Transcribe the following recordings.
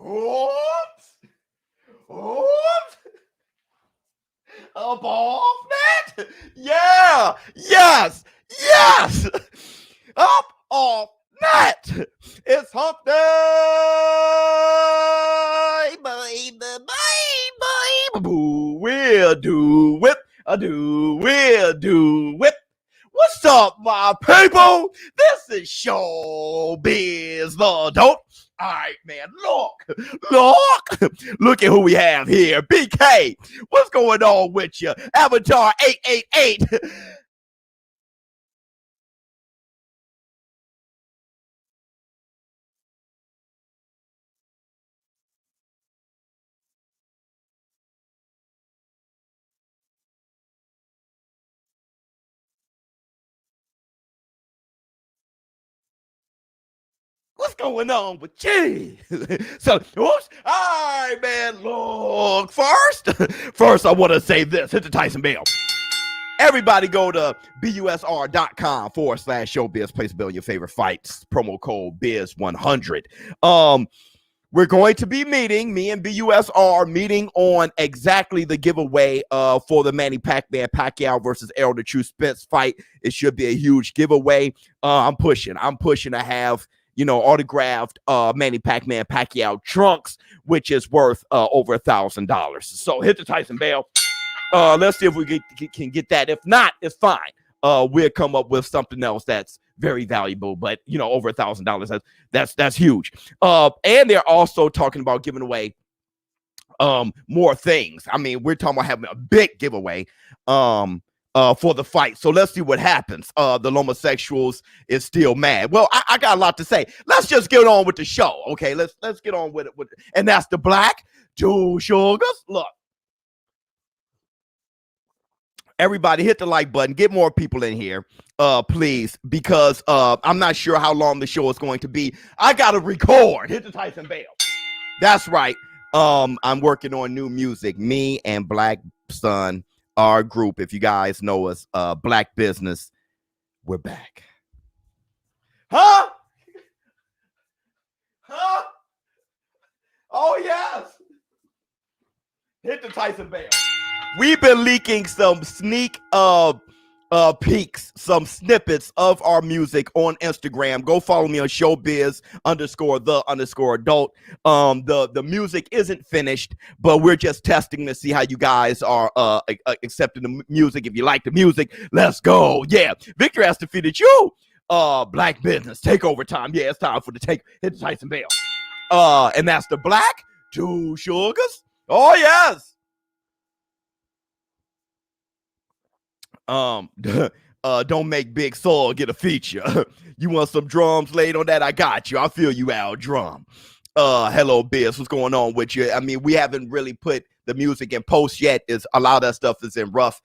Oops. Oops. Up off net. Yeah. Yes. Yes. Up off net. It's hump day. We'll do whip. We'll do whip. What's up, my people? This is ShowBizz, the dope. All right, man, look at who we have here. BK, what's going on with you? Avatar 888. What's going on with you? So, oops. All right, man, look, first I want to say this. Hit the Tyson bell. Everybody go to busr.com/showbiz. Place a bill on your favorite fights. Promo code biz100. We're going to be meeting, me and BUSR, meeting on exactly the giveaway for the Manny Pacquiao versus Ellerbe the True Spence fight. It should be a huge giveaway. I'm pushing to have, autographed Manny Pacquiao trunks, which is worth over $1,000. So hit the Tyson bell. Let's see if we can get that. If not, it's fine. We'll come up with something else that's very valuable, but over $1,000. That's huge. And they're also talking about giving away more things. I mean, we're talking about having a big giveaway for the fight. So let's see what happens. The homosexuals is still mad. Well, I got a lot to say. Let's just get on with the show. Okay, let's get on with it. And that's the Black Two Sugars. Look. Everybody hit the like button. Get more people in here, please, because I'm not sure how long the show is going to be. I got to record. Hit the Tyson bell. That's right. I'm working on new music. Me and Black Sun, our group, if you guys know us, Black Business, we're back. Huh? Huh? Oh, yes. Hit the Tyson bell. We've been leaking some sneak peeks, some snippets of our music on Instagram. Go follow me on showbiz_the_adult. The music isn't finished, but we're just testing to see how you guys are accepting the music. If you like the music, let's go. Yeah, Victor has defeated you. Black Business takeover time. Yeah, it's time for the hit the Tyson bell. And that's the Black Two Sugars. Oh yes. Don't make Big Soul get a feature. You want some drums laid on that? I got you. I feel you out, drum. Hello, Biz. What's going on with you? I mean, we haven't really put the music in post yet. A lot of that stuff is in rough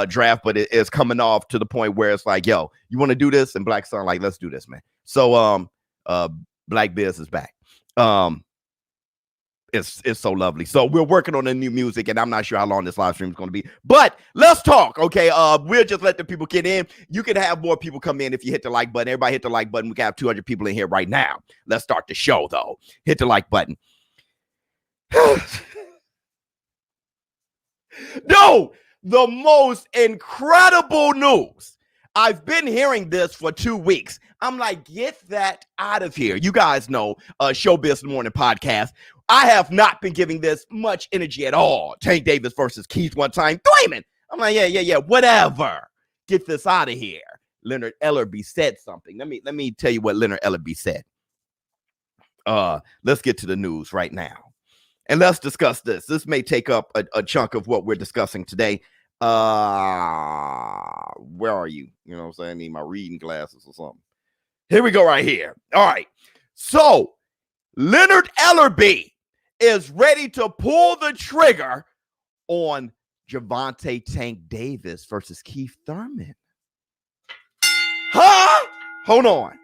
draft, but it is coming off to the point where it's like, yo, you want to do this? And Black Sun, like, let's do this, man. So Black Biz is back. It's so lovely. So we're working on the new music, and I'm not sure how long this live stream is going to be. But let's talk, okay? We'll just let the people get in. You can have more people come in if you hit the like button. Everybody hit the like button. We can have 200 people in here right now. Let's start the show, though. Hit the like button. No, the most incredible news. I've been hearing this for 2 weeks. I'm like, get that out of here. You guys know ShowBizz in the Morning podcast. I have not been giving this much energy at all. Tank Davis versus Keith one time. Thurman. I'm like, yeah, whatever. Get this out of here. Leonard Ellerbe said something. Let me tell you what Leonard Ellerbe said. Let's get to the news right now. And let's discuss this. This may take up a chunk of what we're discussing today. Where are you? You know what I'm saying? I need my reading glasses or something. Here we go right here. All right. So Leonard Ellerbe is ready to pull the trigger on Gervonta Tank Davis versus Keith Thurman. Huh? Hold on.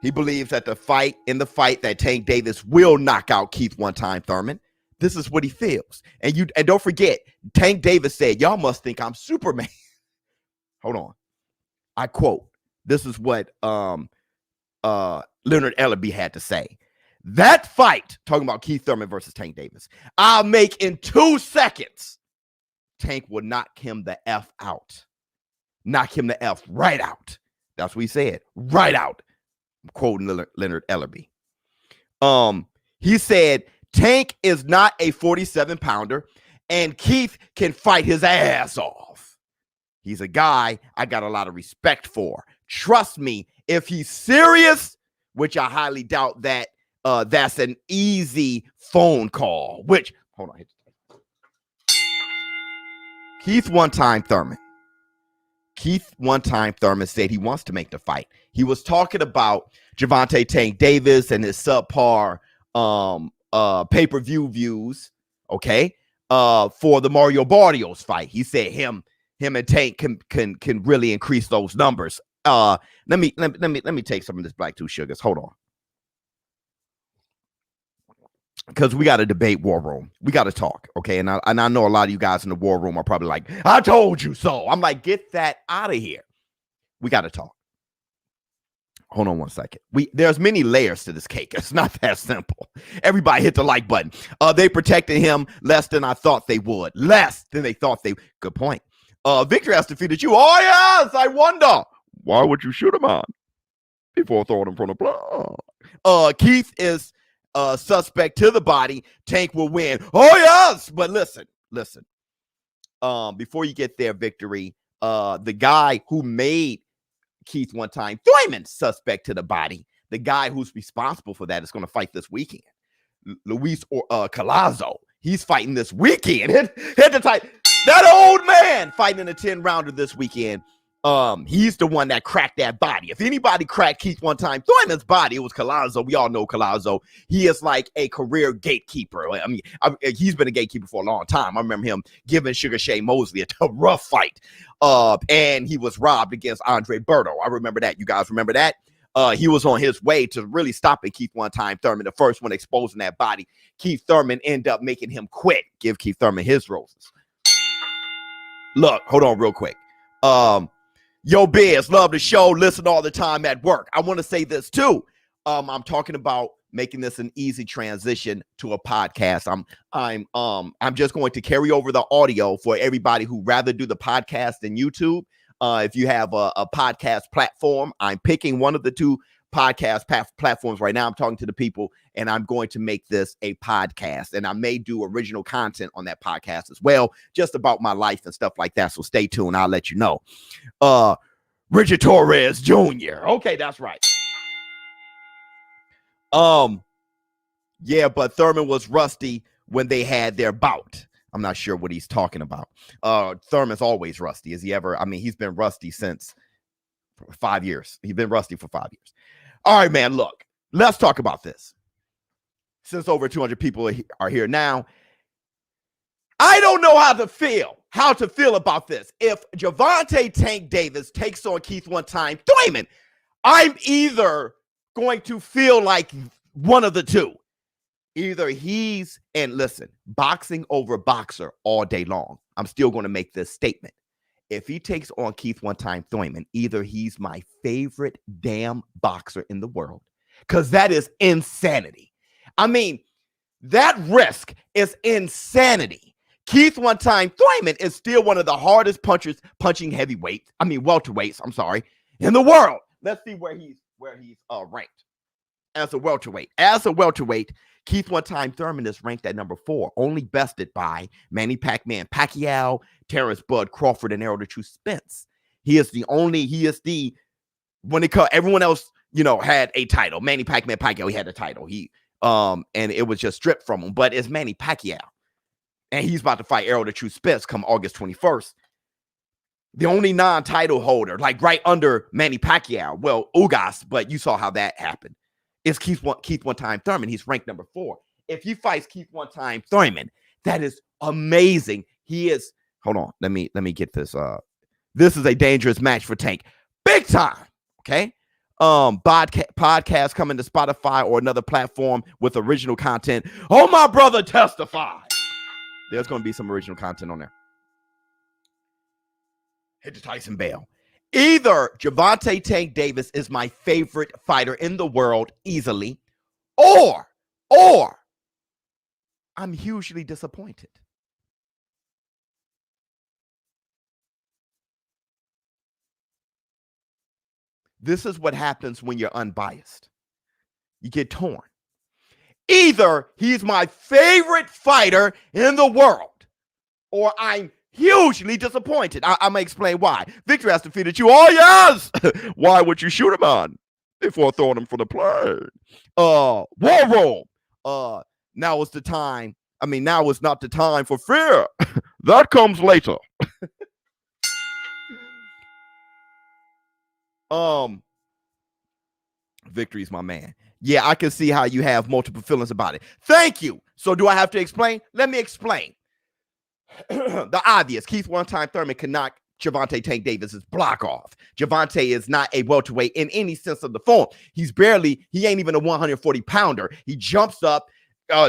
He believes that the fight that Tank Davis will knock out Keith one time Thurman. This is what he feels. And don't forget, Tank Davis said, y'all must think I'm Superman. Hold on. I quote. This is what Leonard Ellerbe had to say. That fight, talking about Keith Thurman versus Tank Davis, I'll make in 2 seconds. Tank will knock him the F out. Knock him the F right out. That's what he said. Right out. I'm quoting Leonard Ellerbe. He said, Tank is not a 47-pounder, and Keith can fight his ass off. He's a guy I got a lot of respect for. Trust me, if he's serious, which I highly doubt that that's an easy phone call, which, hold on. Keith one-time Thurman said he wants to make the fight. He was talking about Gervonta Tank Davis and his subpar pay-per-view views, okay, for the Mario Barrios fight. He said him and Tank can really increase those numbers. Let me take some of this Black Two Sugars. Hold on. Because we got to debate War Room. We got to talk, okay? And I know a lot of you guys in the War Room are probably like, I told you so. I'm like, get that out of here. We got to talk. Hold on one second. There's many layers to this cake. It's not that simple. Everybody hit the like button. They protected him less than I thought they would. Less than they thought they. Good point. Victor has defeated you. Oh, yes. I wonder. Why would you shoot him on before throwing him from the blood? Keith is suspect to the body. Tank will win. Oh, yes. But listen. Before you get there, Victory, the guy who made Keith one-time Thurman suspect to the body, the guy who's responsible for that is going to fight this weekend. Luis Collazo. He's fighting this weekend. Hit the tight. That old man fighting in a 10-rounder this weekend. He's the one that cracked that body. If anybody cracked Keith one-time Thurman's body, it was Collazo. We all know Collazo. He is like a career gatekeeper. I mean, he's been a gatekeeper for a long time. I remember him giving Sugar Shea Mosley a rough fight. And he was robbed against Andre Berto. I remember that. You guys remember that? He was on his way to really stopping Keith one-time Thurman, the first one exposing that body. Keith Thurman ended up making him quit. Give Keith Thurman his roses. Look, hold on real quick. Yo, Biz, love the show. Listen all the time at work. I want to say this too. I'm talking about making this an easy transition to a podcast. I'm just going to carry over the audio for everybody who rather do the podcast than YouTube. If you have a podcast platform, I'm picking one of the two podcast platforms right now. I'm talking to the people, and I'm going to make this a podcast, and I may do original content on that podcast as well, just about my life and stuff like that. So stay tuned. I'll let you know. Richard Torres Jr. Okay, that's right. Yeah, but Thurman was rusty when they had their bout. I'm not sure what he's talking about. Thurman's always rusty. Is he ever? I mean, he's been rusty since 5 years. He's been rusty for 5 years. All right, man, look, let's talk about this. Since over 200 people are here now, I don't know how to feel about this. If Gervonta Tank Davis takes on Keith one-time Thurman, I'm either going to feel like one of the two. Either he's, and listen, boxing over boxer all day long. I'm still going to make this statement. If he takes on Keith one-time Thurman, either he's my favorite damn boxer in the world, because that is insanity. I mean, that risk is insanity. Keith one-time Thurman is still one of the hardest punching heavyweights. I mean, welterweights, I'm sorry, in the world. Let's see where he's ranked as a welterweight. As a welterweight, Keith one-time Thurman is ranked at number 4, only bested by Manny Pacquiao, Terrence Bud Crawford, and Errol the True Spence. When it comes, everyone else, had a title. Manny Pacquiao, he had a title. And it was just stripped from him. But it's Manny Pacquiao. And he's about to fight Errol the True Spence come August 21st. The only non-title holder, like right under Manny Pacquiao, well, Ugas, but you saw how that happened. Is Keith one-time Thurman. He's ranked number 4. If he fights Keith one-time Thurman, that is amazing. He is. Hold on. Let me get this. This is a dangerous match for Tank. Big time. Okay. Podcast coming to Spotify or another platform with original content. Oh, my brother, testify. There's going to be some original content on there. Hit the Tyson bell. Either Gervonta Tank Davis is my favorite fighter in the world easily, or or I'm hugely disappointed. This is what happens when you're unbiased. You get torn. Either he's my favorite fighter in the world, or I'm hugely disappointed. I'm going to explain why. Victor has defeated you. Oh, yes. Why would you shoot him on before throwing him for the plane? War room. Now is the time. I mean, now is not the time for fear. That comes later. Victory's my man. Yeah, I can see how you have multiple feelings about it. Thank you. So do I have to explain? Let me explain. The obvious. Keith one-time Thurman can knock Gervonta Tank Davis's block off. Gervonta is not a welterweight in any sense of the form. He ain't even a 140-pounder. He jumps up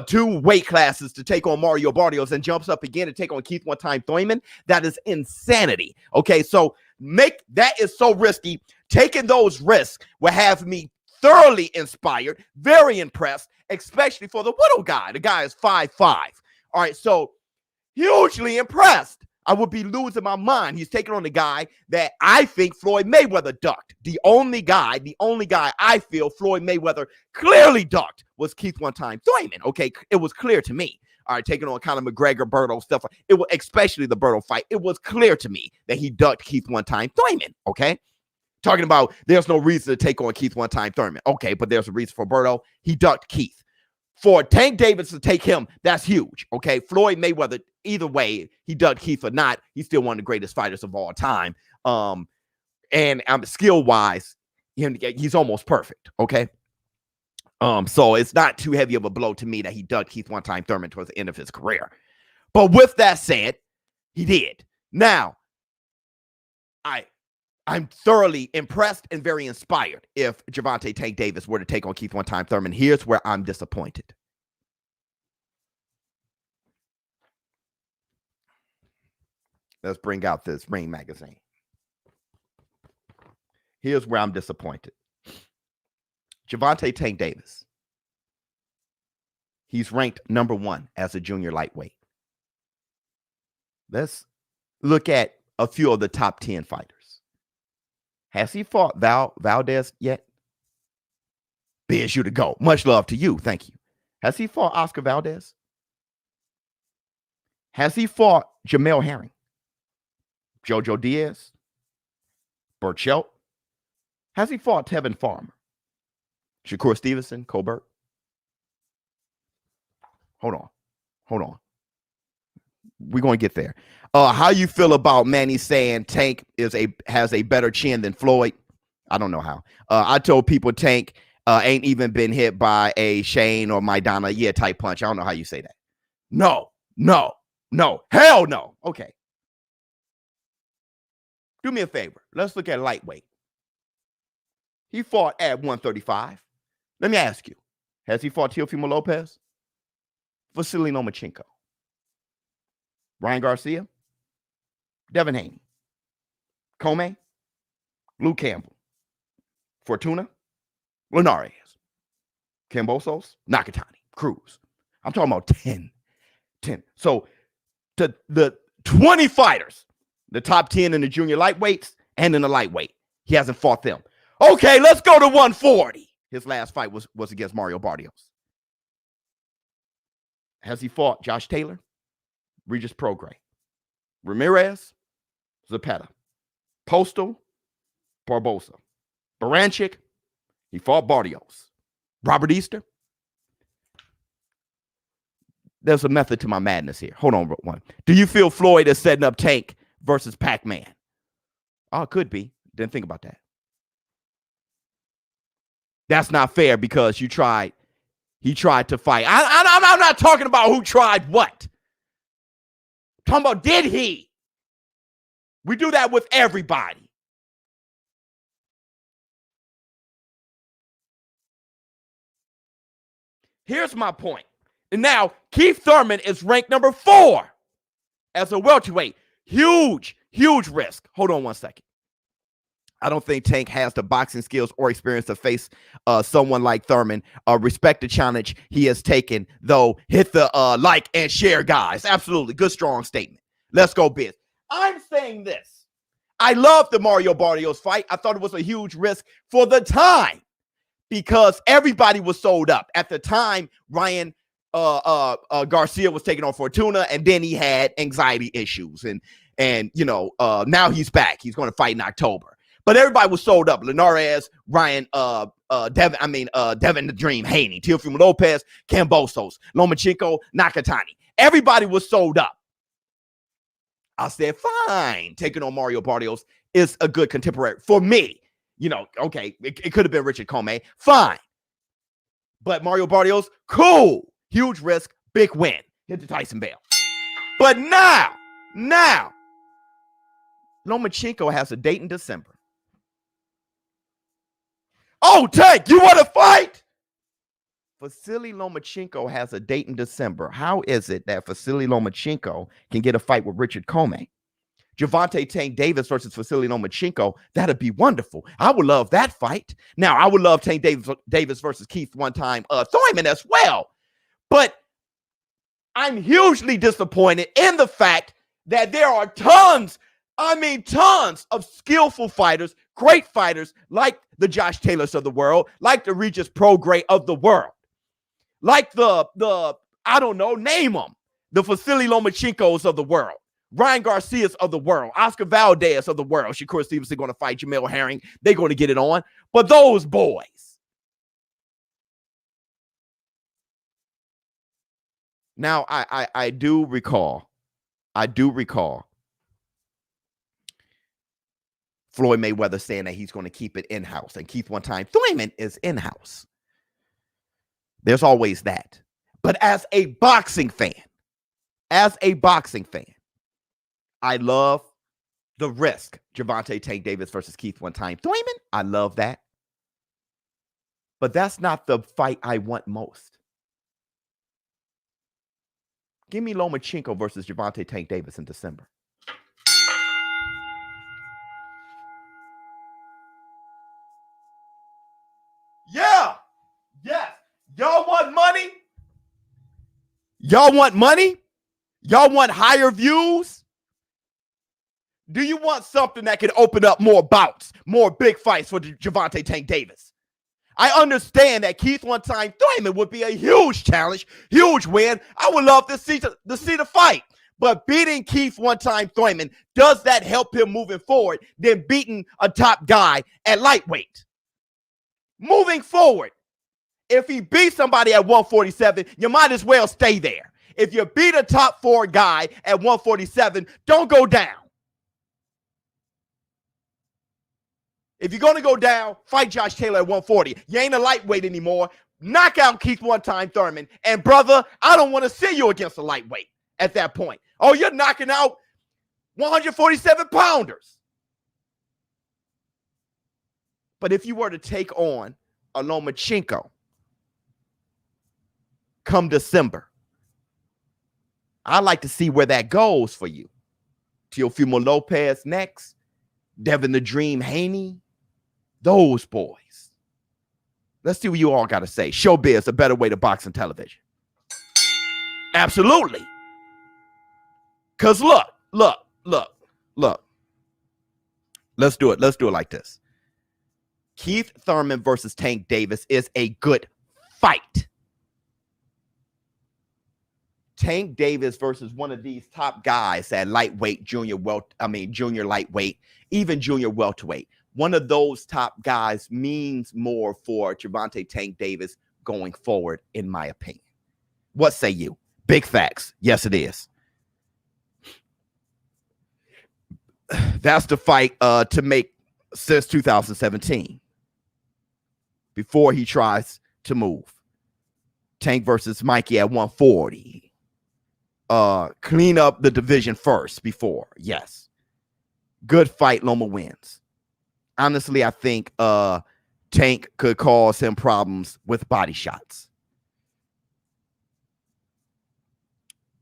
2 weight classes to take on Mario Barrios and jumps up again to take on Keith one-time Thurman. That is insanity. Okay, so that is so risky. Taking those risks will have me thoroughly inspired, very impressed, especially for the little guy. The guy is 5'5". All right, so hugely impressed. I would be losing my mind. He's taking on the guy that I think Floyd Mayweather ducked. The only guy I feel Floyd Mayweather clearly ducked was Keith one-time Thurman. Okay, it was clear to me. All right, taking on Conor McGregor, Berto, stuff. It was especially the Berto fight. It was clear to me that he ducked Keith one-time Thurman. Okay. Talking about there's no reason to take on Keith one-time Thurman. Okay, but there's a reason for Berto. He ducked Keith. For Tank Davis to take him, that's huge. Okay, Floyd Mayweather, either way, he ducked Keith or not, he's still one of the greatest fighters of all time. And skill-wise, he's almost perfect. Okay. So it's not too heavy of a blow to me that he ducked Keith one-time Thurman towards the end of his career. But with that said, he did. Now, I'm thoroughly impressed and very inspired if Gervonta Tank Davis were to take on Keith one-time Thurman. Here's where I'm disappointed. Let's bring out this Ring magazine. Here's where I'm disappointed. Gervonta Tank Davis. He's ranked number 1 as a junior lightweight. Let's look at a few of the top 10 fighters. Has he fought Valdez yet? Biz, you to go. Much love to you. Thank you. Has he fought Oscar Valdez? Has he fought Jamel Herring? Jojo Diaz? Burchelt? Has he fought Tevin Farmer? Shakur Stevenson? Colbert? Hold on. We're going to get there. How you feel about Manny saying Tank has a better chin than Floyd? I don't know how. I told people Tank ain't even been hit by a Shane or Maidana type punch. I don't know how you say that. No. Hell no. Okay. Do me a favor. Let's look at lightweight. He fought at 135. Let me ask you. Has he fought Teofimo Lopez? Vasily Lomachenko? Ryan Garcia? Devin Haney? Comey? Luke Campbell? Fortuna? Linares? Kambosos? Nakatani? Cruz? I'm talking about 10. So the 20 fighters, the top 10 in the junior lightweights and in the lightweight, he hasn't fought them. Okay, let's go to 140. His last fight was against Mario Barrios. Has he fought Josh Taylor? Regis Prograis? Ramirez? Zapata? Postal? Barbosa? Baranchik? He fought Barrios. Robert Easter? There's a method to my madness here. Hold on, one. Do you feel Floyd is setting up Tank versus Pac-Man? Oh, it could be. Didn't think about that. That's not fair because he tried to fight. I'm not talking about who tried what. I'm talking about did he? We do that with everybody. Here's my point. And now Keith Thurman is ranked number 4 as a welterweight. Huge risk. Hold on one second. I don't think Tank has the boxing skills or experience to face someone like Thurman. Respect the challenge he has taken, though. Hit the like and share, guys. Absolutely. Good, strong statement. Let's go, Biz. I'm saying this. I love the Mario Barrios fight. I thought it was a huge risk for the time because everybody was sold up. At the time, Ryan Garcia was taking on Fortuna, and then he had anxiety issues. And you know, now he's back. He's going to fight in October. But everybody was sold up. Linares, Ryan, Devin the Dream, Haney, Teofimo Lopez, Kambosos, Lomachenko, Nakatani. Everybody was sold up. I said, fine. Taking on Mario Barrios is a good contemporary for me. You know, okay, it could have been Richard Comey. Fine. But Mario Barrios, cool. Huge risk, big win. Hit the Tyson Bell. But now, Lomachenko has a date in December. Oh, Tank, you want to fight? Vasily Lomachenko has a date in December. How is it that Vasily Lomachenko can get a fight with Richard Comey? Gervonta Tank Davis versus Vasily Lomachenko, that'd be wonderful. I would love that fight. Now, I would love Tank Davis versus Keith one-time Thurman as well. But I'm hugely disappointed in the fact that there are tons of skillful fighters, great fighters like the Josh Taylors of the world, like the Regis Prograis of the world, like the I don't know, name them, the Vasily Lomachenkos of the world, Ryan Garcias of the world, Oscar Valdez of the world. Shakur Stevenson going to fight Jamel Herring. They're going to get it on. But those boys. Now, I do recall Floyd Mayweather saying that he's going to keep it in-house. And Keith one time, Thurman is in-house. There's always that. But as a boxing fan, I love the risk. Gervonta Tank Davis versus Keith one time, Thurman. I love that. But that's not the fight I want most. Give me Lomachenko versus Gervonta Tank Davis in December. Yeah. Yes. Y'all want money? Y'all want money? Y'all want higher views? Do you want something that can open up more bouts, more big fights for Gervonta Tank Davis? I understand that Keith one time Thurman would be a huge challenge, huge win. I would love to see the fight. But beating Keith one time Thurman, does that help him moving forward than beating a top guy at lightweight? Moving forward, if he beats somebody at 147, you might as well stay there. If you beat a top 4 guy at 147, don't go down. If you're going to go down, fight Josh Taylor at 140. You ain't a lightweight anymore. Knock out Keith one time Thurman. And brother, I don't want to see you against a lightweight at that point. Oh, you're knocking out 147 pounders. But if you were to take on a Lomachenko come December, I'd like to see where that goes for you. Teofimo Lopez next. Devin the Dream Haney. Those boys. Let's see what you all got to say. ShowBizz, a better way to box on television. Absolutely. Because look. Let's do it. Let's do it like this. Keith Thurman versus Tank Davis is a good fight. Tank Davis versus one of these top guys at lightweight, junior lightweight, even junior welterweight. One of those top guys means more for Gervonta Tank Davis going forward, in my opinion. What say you? Big facts. Yes, it is. That's the fight to make since 2017. Before he tries to move. Tank versus Mikey at 140. Clean up the division first before. Yes. Good fight. Loma wins. Honestly, I think Tank could cause him problems with body shots.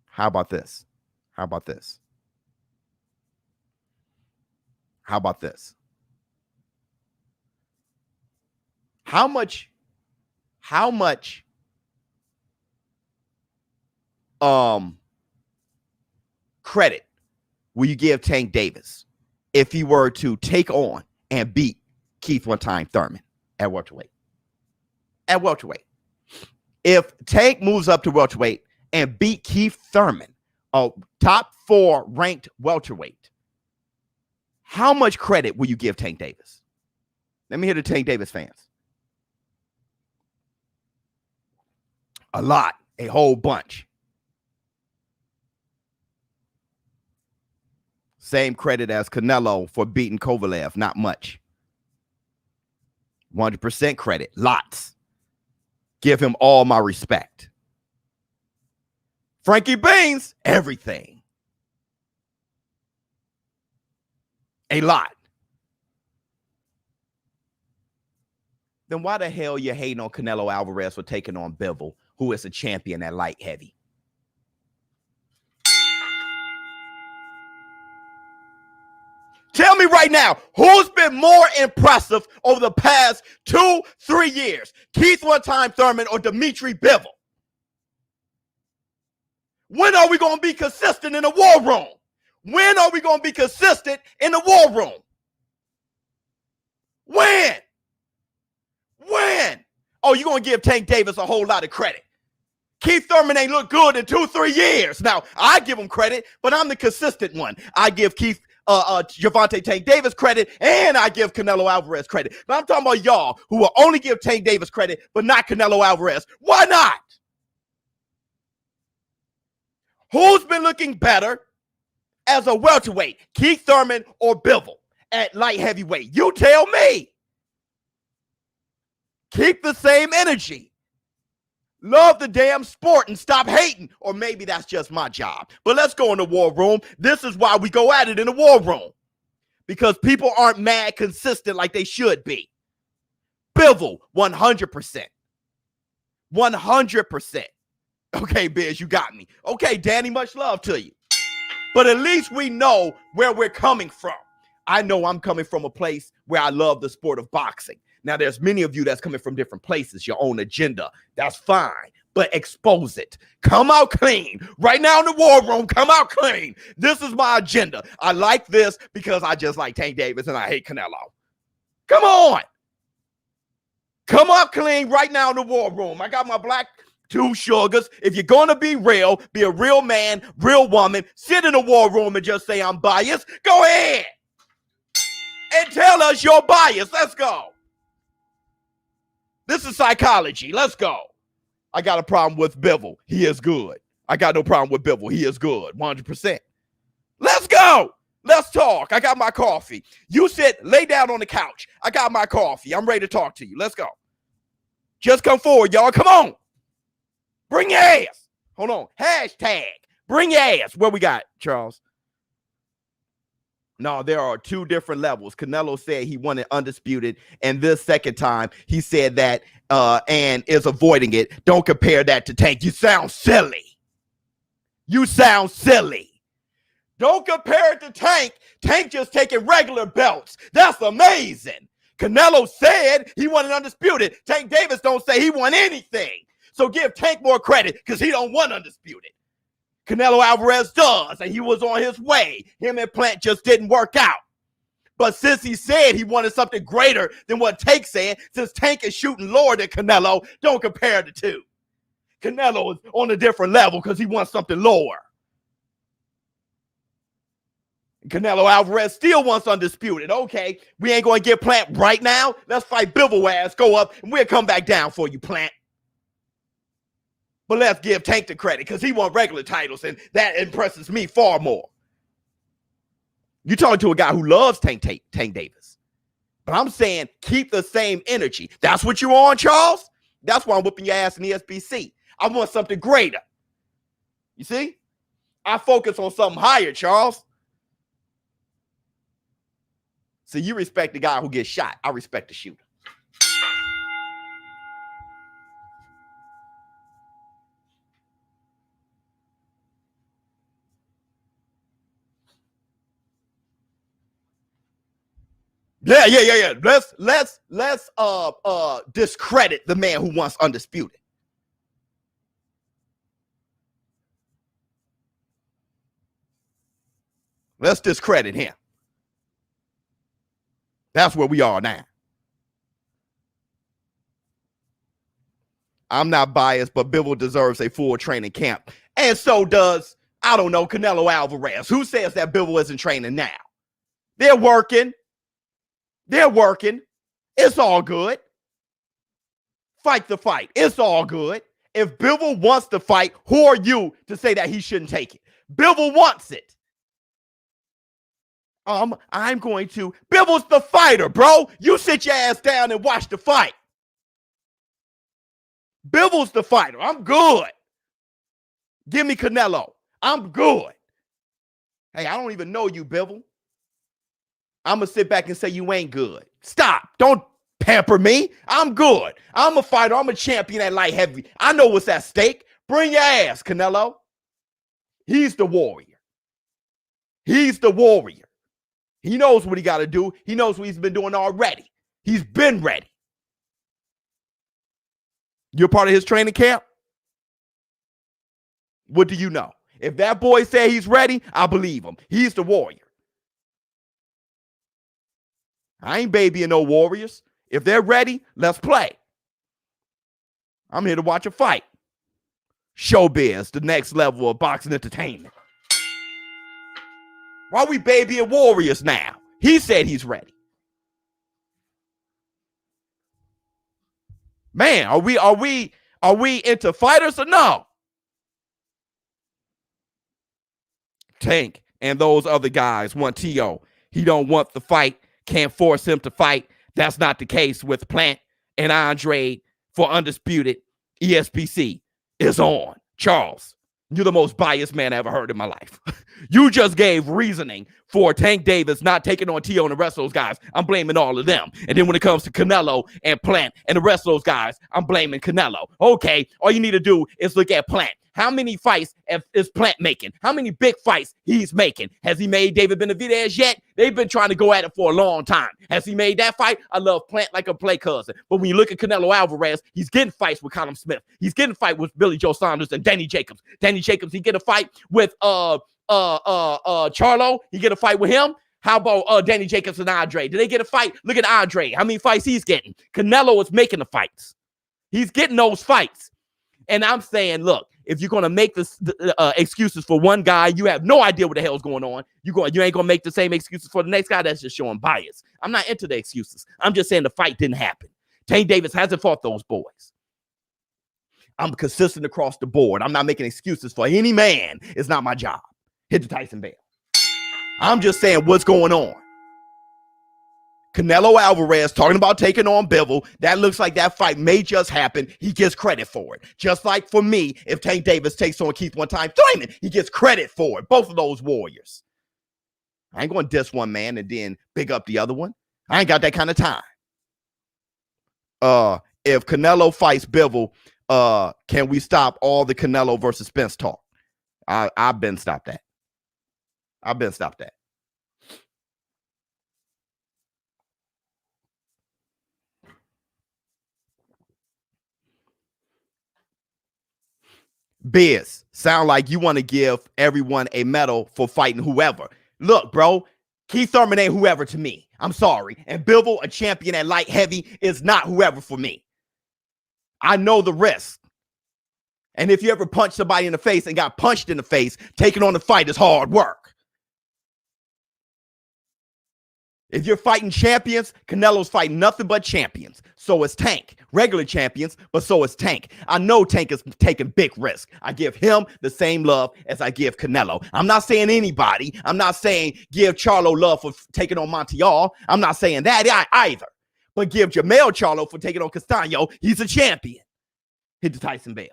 How about this? How about this? How about this? How much credit will you give Tank Davis if he were to take on and beat Keith one-time Thurman at welterweight? At welterweight. If Tank moves up to welterweight and beat Keith Thurman, a top 4 ranked welterweight, how much credit will you give Tank Davis? Let me hear the Tank Davis fans. A lot, a whole bunch. Same credit as Canelo for beating Kovalev, not much. 100% credit, lots. Give him all my respect. Frankie Beans, everything. A lot. Then why the hell you hating on Canelo Alvarez for taking on Bivol, who is a champion at light heavy? Tell me right now, who's been more impressive over the past 2-3 years? Keith one-time Thurman or Dimitri Bivol? When are we going to be consistent in the war room? When are we going to be consistent in the war room? When? When? Oh, you're going to give Tank Davis a whole lot of credit. Keith Thurman ain't looked good in 2-3 years. Now, I give him credit, but I'm the consistent one. I give Gervonta Tank Davis credit, and I give Canelo Alvarez credit. But I'm talking about y'all who will only give Tank Davis credit, but not Canelo Alvarez. Why not? Who's been looking better as a welterweight, Keith Thurman or Bivol at light heavyweight? You tell me. Keep the same energy. Love the damn sport and stop hating. Or maybe that's just my job. But let's go in the war room. This is why we go at it in the war room. Because people aren't mad consistent like they should be. Bivol, 100%. 100%. Okay, Biz, you got me. Okay, Danny, much love to you. But at least we know where we're coming from. I know I'm coming from a place where I love the sport of boxing. Now, there's many of you that's coming from different places, your own agenda. That's fine, but expose it. Come out clean. Right now in the war room, come out clean. This is my agenda. I like this because I just like Tank Davis and I hate Canelo. Come on. Come out clean right now in the war room. I got my black two sugars. If you're going to be a real man, real woman, sit in the war room and just say I'm biased. Go ahead and tell us you're biased. Let's go. This is psychology. Let's go. I got a problem with Bivol. He is good. I got no problem with Bivol. He is good. 100%. Let's go. Let's talk. I got my coffee. You sit, lay down on the couch. I got my coffee. I'm ready to talk to you. Let's go. Just come forward, y'all. Come on. Bring your ass. Hold on. Hashtag. Bring your ass. What we got, Charles? No, there are 2 different levels. Canelo said he wanted undisputed, and this second time he said that and is avoiding it. Don't compare that to Tank. You sound silly. You sound silly. Don't compare it to Tank. Tank just taking regular belts. That's amazing. Canelo said he wanted undisputed. Tank Davis don't say he won anything. So give Tank more credit because he don't want undisputed. Canelo Alvarez does, and he was on his way. Him and Plant just didn't work out. But since he said he wanted something greater than what Tank said, since Tank is shooting lower than Canelo, don't compare the two. Canelo is on a different level because he wants something lower. Canelo Alvarez still wants undisputed. Okay, we ain't going to get Plant right now. Let's fight Bivol ass, go up, and we'll come back down for you, Plant. But let's give Tank the credit because he won regular titles, and that impresses me far more. You're talking to a guy who loves Tank Davis. But I'm saying keep the same energy. That's what you're on, Charles? That's why I'm whooping your ass in the SBC. I want something greater. You see? I focus on something higher, Charles. So you respect the guy who gets shot. I respect the shooter. Yeah. Let's discredit the man who wants undisputed. Let's discredit him. That's where we are now. I'm not biased, but Bivol deserves a full training camp. And so does, I don't know, Canelo Alvarez. Who says that Bivol isn't training now? They're working. It's all good. Fight the fight. It's all good. If Bivol wants to fight, who are you to say that he shouldn't take it? Bivol wants it. I'm going to. Bivol's the fighter, bro. You sit your ass down and watch the fight. Bivol's the fighter. I'm good. Give me Canelo. I'm good. Hey, I don't even know you, Bivol. I'm going to sit back and say you ain't good. Stop. Don't pamper me. I'm good. I'm a fighter. I'm a champion at light heavy. I know what's at stake. Bring your ass, Canelo. He's the warrior. He's the warrior. He knows what he got to do. He knows what he's been doing already. He's been ready. You're part of his training camp? What do you know? If that boy said he's ready, I believe him. He's the warrior. I ain't babying no warriors. If they're ready, let's play. I'm here to watch a fight. ShowBizz, the next level of boxing entertainment. Why are we babying warriors now? He said he's ready. Man, are we into fighters or no? Tank and those other guys want T.O. He don't want the fight. Can't force him to fight. That's not the case with Plant and Andre for undisputed. ESPC is on. Charles, you're the most biased man I ever heard in my life. You just gave reasoning for Tank Davis not taking on T.O. and the rest of those guys. I'm blaming all of them. And then when it comes to Canelo and Plant and the rest of those guys, I'm blaming Canelo. Okay, all you need to do is look at Plant. How many fights is Plant making? How many big fights he's making? Has he made David Benavidez yet? They've been trying to go at it for a long time. Has he made that fight? I love Plant like a play cousin. But when you look at Canelo Alvarez, he's getting fights with Callum Smith. He's getting fight with Billy Joe Saunders and Danny Jacobs. Danny Jacobs, he get a fight with Charlo. He get a fight with him. How about Danny Jacobs and Andre? Did they get a fight? Look at Andre. How many fights he's getting? Canelo is making the fights. He's getting those fights. And I'm saying, look, if you're going to make this excuses for one guy, you have no idea what the hell's going on. You ain't going to make the same excuses for the next guy. That's just showing bias. I'm not into the excuses. I'm just saying the fight didn't happen. Tank Davis hasn't fought those boys. I'm consistent across the board. I'm not making excuses for any man. It's not my job. Hit the Tyson bell. I'm just saying what's going on. Canelo Alvarez talking about taking on Bivol. That looks like that fight may just happen. He gets credit for it. Just like for me, if Tank Davis takes on Keith one time, Thurman, he gets credit for it. Both of those warriors. I ain't going to diss one man and then big up the other one. I ain't got that kind of time. If Canelo fights Bivol, can we stop all the Canelo versus Spence talk? I've been stopped that. Biz, sound like you want to give everyone a medal for fighting whoever. Look, bro, Keith Thurman ain't whoever to me. I'm sorry. And Bivol, a champion at light heavy, is not whoever for me. I know the risk. And if you ever punch somebody in the face and got punched in the face, taking on the fight is hard work. If you're fighting champions, Canelo's fighting nothing but champions. So is Tank. Regular champions, but so is Tank. I know Tank is taking big risks. I give him the same love as I give Canelo. I'm not saying anybody. I'm not saying give Charlo love for taking on Montiel. I'm not saying that either. But give Jamel Charlo for taking on Castaño. He's a champion. Hit the Tyson bell.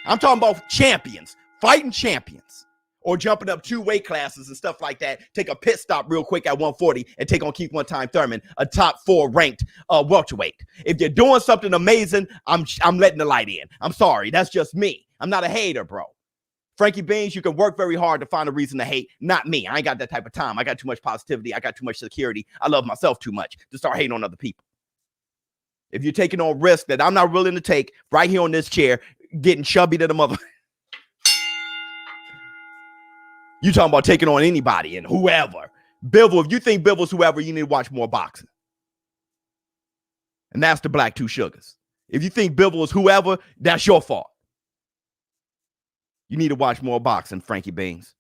I'm talking about champions, fighting champions. Or jumping up 2 weight classes and stuff like that. Take a pit stop real quick at 140 and take on Keith one time Thurman, a top 4 ranked welterweight. If you're doing something amazing, I'm letting the light in. I'm sorry, that's just me. I'm not a hater, bro. Frankie Beans, you can work very hard to find a reason to hate. Not me. I ain't got that type of time. I got too much positivity. I got too much security. I love myself too much to start hating on other people. If you're taking on risk that I'm not willing to take right here on this chair, getting chubby to the mother. You talking about taking on anybody and whoever. Bivol, if you think Bivol's whoever, you need to watch more boxing. And that's the Black Two Sugars. If you think Bivol is whoever, that's your fault. You need to watch more boxing, Frankie Beans.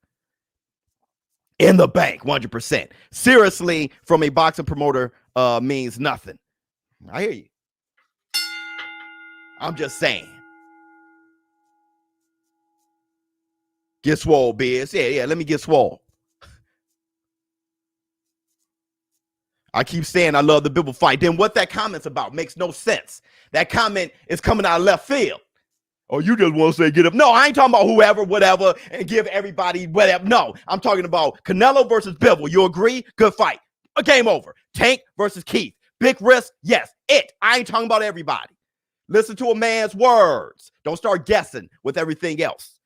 In the bank, 100%. Seriously, from a boxing promoter means nothing. I hear you. I'm just saying. Get swole, Biz. Yeah, let me get swole. I keep saying I love the Bivol fight. Then what that comment's about makes no sense. That comment is coming out of left field. Oh, you just want to say get up. No, I ain't talking about whoever, whatever, and give everybody whatever. No, I'm talking about Canelo versus Bivol. You agree? Good fight. A game over. Tank versus Keith. Big risk? Yes. I ain't talking about everybody. Listen to a man's words. Don't start guessing with everything else.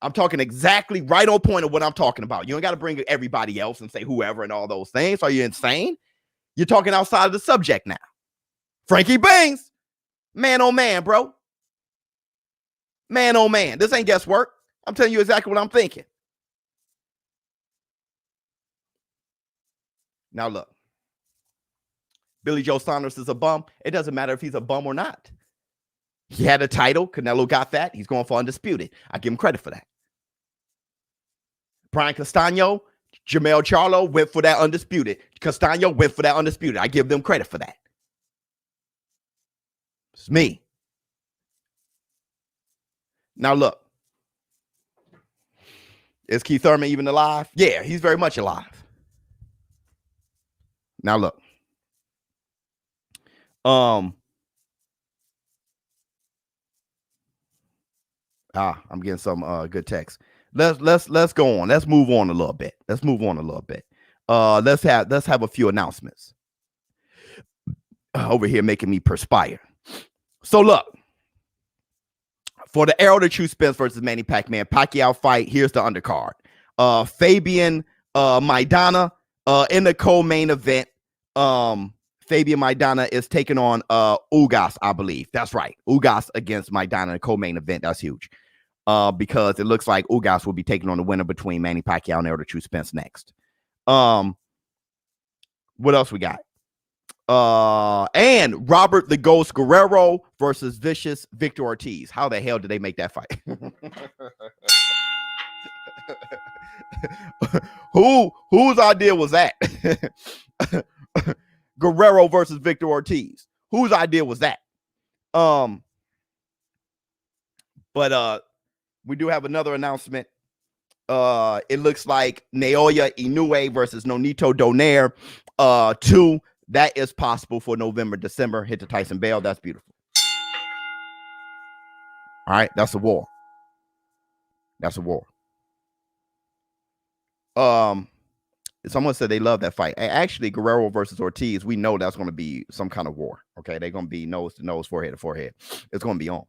I'm talking exactly right on point of what I'm talking about. You ain't got to bring everybody else and say whoever and all those things. Are you insane? You're talking outside of the subject now. Frankie Beans. Man on man, bro. Man on man. This ain't guesswork. I'm telling you exactly what I'm thinking. Now look. Billy Joe Saunders is a bum. It doesn't matter if he's a bum or not. He had a title. Canelo got that. He's going for undisputed. I give him credit for that. Brian Castano, Jermell Charlo went for that undisputed. Castano went for that undisputed. I give them credit for that. It's me. Now look. Is Keith Thurman even alive? Yeah, he's very much alive. Now look. I'm getting some good text. Let's go on. Let's move on a little bit. Let's have a few announcements. Over here making me perspire. So look, for the Arrow to choose Spence versus Manny Pacquiao fight, here's the undercard. Fabian Maidana in the co-main event. Fabian Maidana is taking on Ugas, I believe. That's right. Ugas against Maidana in the co-main event. That's huge. Because it looks like Ugas will be taking on the winner between Manny Pacquiao and Ellerbe True Spence next. What else we got? And Robert the Ghost Guerrero versus Vicious Victor Ortiz. How the hell did they make that fight? Whose idea was that? Guerrero versus Victor Ortiz. Whose idea was that? But we do have another announcement. It looks like Naoya Inoue versus Nonito Donaire 2. That is possible for November, December. Hit the Tyson Bell. That's beautiful. All right, that's a war. That's a war. Someone said they love that fight. Actually, Guerrero versus Ortiz, we know that's going to be some kind of war. Okay, they're going to be nose to nose, forehead to forehead. It's going to be on.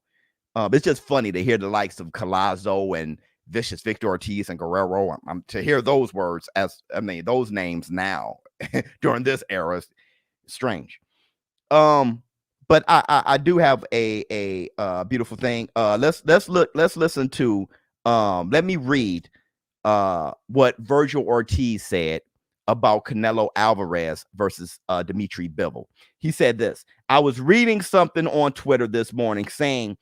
It's just funny to hear the likes of Collazo and Vicious Victor Ortiz and Guerrero. To hear those words those names now during this era is strange. But I do have a beautiful thing. Let's listen to let me read what Virgil Ortiz said about Canelo Alvarez versus Dimitri Bivol. He said this: I was reading something on Twitter this morning saying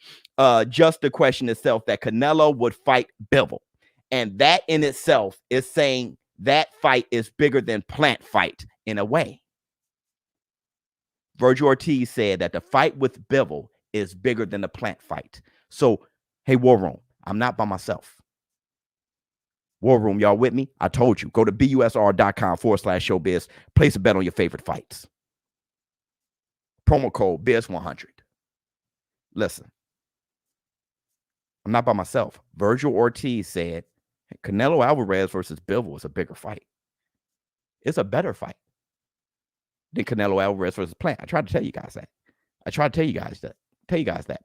just the question itself that Canelo would fight Bivol. And that in itself is saying that fight is bigger than Plant fight in a way. Virgil Ortiz said that the fight with Bivol is bigger than the Plant fight. So, hey, War Room, I'm not by myself. War Room, y'all with me? I told you. Go to busr.com/showbiz. Place a bet on your favorite fights. Promo code BIZ100. Listen. I'm not by myself. Virgil Ortiz said Canelo Alvarez versus Bivol is a bigger fight. It's a better fight than Canelo Alvarez versus Plant. I tried to tell you guys that.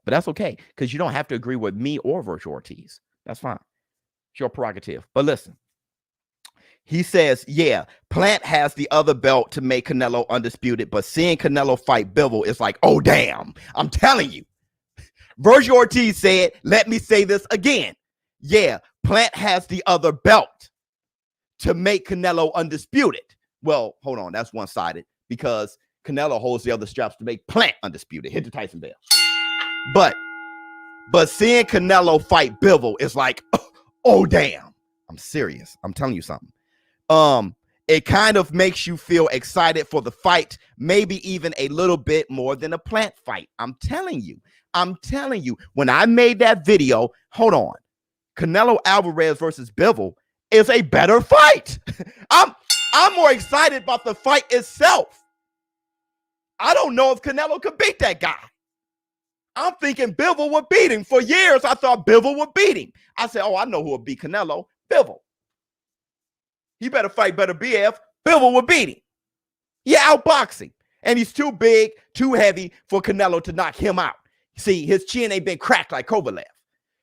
But that's okay, because you don't have to agree with me or Virgil Ortiz. That's fine. It's your prerogative. But listen, he says, yeah, Plant has the other belt to make Canelo undisputed, but seeing Canelo fight Bivol is like, oh, damn. I'm telling you. Virgil Ortiz said, let me say this again. Yeah, Plant has the other belt to make Canelo undisputed. Well, hold on. That's one-sided because Canelo holds the other straps to make Plant undisputed. Hit the Tyson bell. But seeing Canelo fight Bivol is like, oh, damn. I'm serious. I'm telling you something. It kind of makes you feel excited for the fight, maybe even a little bit more than a Plant fight. I'm telling you, when I made that video, hold on, Canelo Alvarez versus Bivol is a better fight. I'm more excited about the fight itself. I don't know if Canelo could beat that guy. I'm thinking Bivol would beat him. For years, I thought Bivol would beat him. I said, oh, I know who will beat Canelo. Bivol. He better fight better BF. Bivol will beat him. Yeah, outboxing. And he's too big, too heavy for Canelo to knock him out. See, his chin ain't been cracked like Kovalev.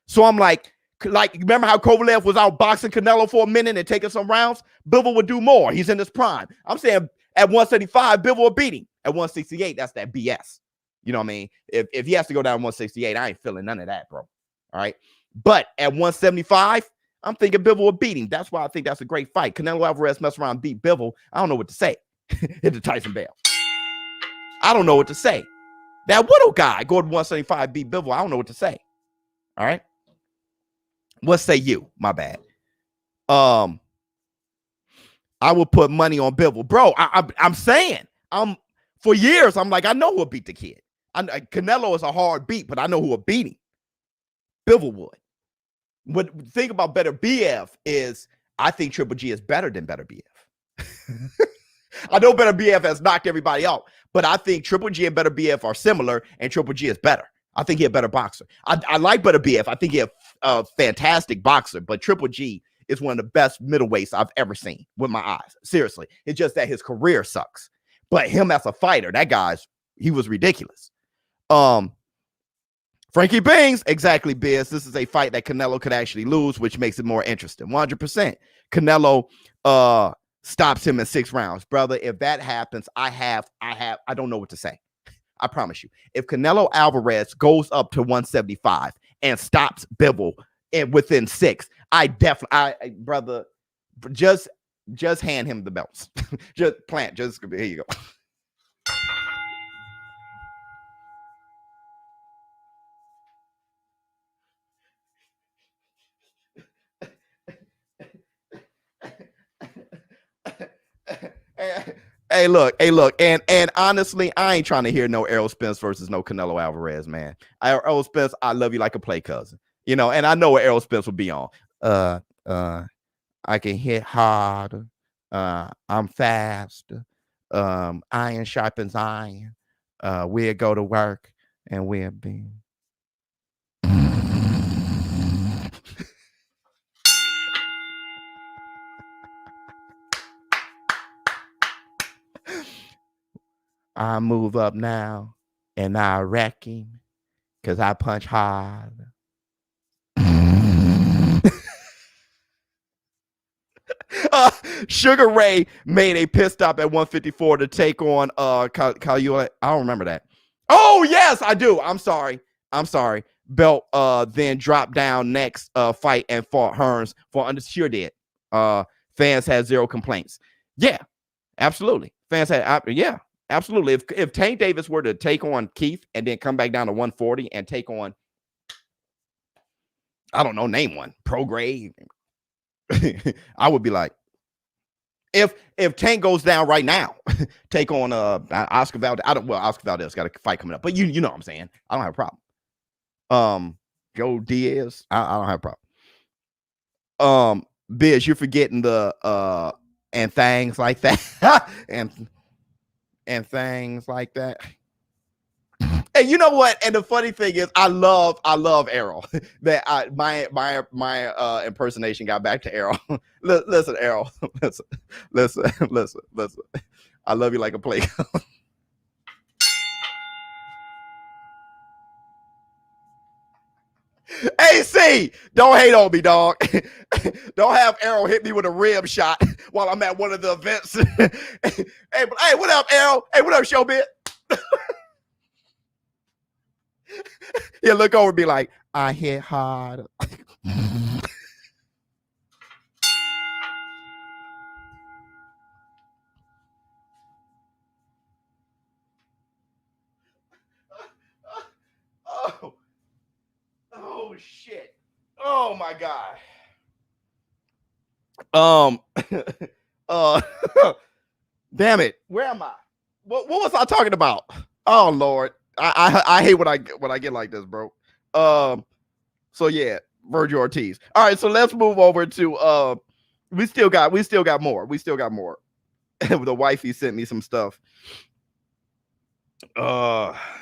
So I'm like, remember how Kovalev was outboxing Canelo for a minute and taking some rounds? Bivol would do more. He's in his prime. I'm saying at 175, Bivol will beat him. At 168, that's that BS. You know what I mean? If he has to go down 168, I ain't feeling none of that, bro. All right. But at 175, I'm thinking Bivol will beat him. That's why I think that's a great fight. Canelo Alvarez mess around and beat Bivol. I don't know what to say. Hit the Tyson bell. I don't know what to say. That Widow guy going to 175 beat Bivol. I don't know what to say. All right. What say you? My bad. I would put money on Bivol. Bro, I'm saying, for years, I'm like, I know who will beat the kid. Canelo is a hard beat, but I know who will beat him. Bivol would. What the thing about better BF is I think Triple G is better than better BF. I know better BF has knocked everybody out, but I think Triple G and better BF are similar, and Triple G is better. I think he's a better boxer. I like better BF. I think he's a fantastic boxer, but Triple G is one of the best middleweights I've ever seen with my eyes. Seriously. It's just that his career sucks. But him as a fighter, he was ridiculous. Frankie Bings, exactly, Biz. This is a fight that Canelo could actually lose, which makes it more interesting. 100%. Canelo stops him in 6 rounds. Brother, if that happens, I don't know what to say. I promise you. If Canelo Alvarez goes up to 175 and stops Bivol within 6, brother, just hand him the belts. Here you go. Hey, look, and honestly, I ain't trying to hear no Errol Spence versus no Canelo Alvarez, man. Errol Spence, I love you like a play cousin, and I know what Errol Spence will be on. I can hit harder. I'm faster. Iron sharpens iron. We'll go to work and we'll be. I move up now and I wreck him because I punch hard. Sugar Ray made a pit stop at 154 to take on Calula. I don't remember that. Oh, yes, I do. I'm sorry. Belt then dropped down next fight and fought Hearns for sure did. Fans had 0 complaints. Yeah, absolutely. Fans had absolutely. If Tank Davis were to take on Keith and then come back down to 140 and take on, I don't know, name one, Prograde, I would be like, if Tank goes down right now, take on Oscar Valdez. Oscar Valdez got a fight coming up, but you know what I'm saying. I don't have a problem. Joe Diaz, I don't have a problem. Biz, you're forgetting the and things like that, and things like that. And you know what? And the funny thing is, I love Errol. That my impersonation got back to Errol. Listen, Errol. Listen. I love you like a play. AC, don't hate on me, dog. Don't have Arrow hit me with a rib shot while I'm at one of the events. Hey, what up, Arrow? Hey, what up, ShowBizz? He'll look over and be like, I hit hard. Oh shit. Oh my God. Damn it. Where am I? What was I talking about? Oh Lord. I hate when I get like this, bro. So yeah, Virgil Ortiz. All right, so let's move over to we still got more. The wifey sent me some stuff.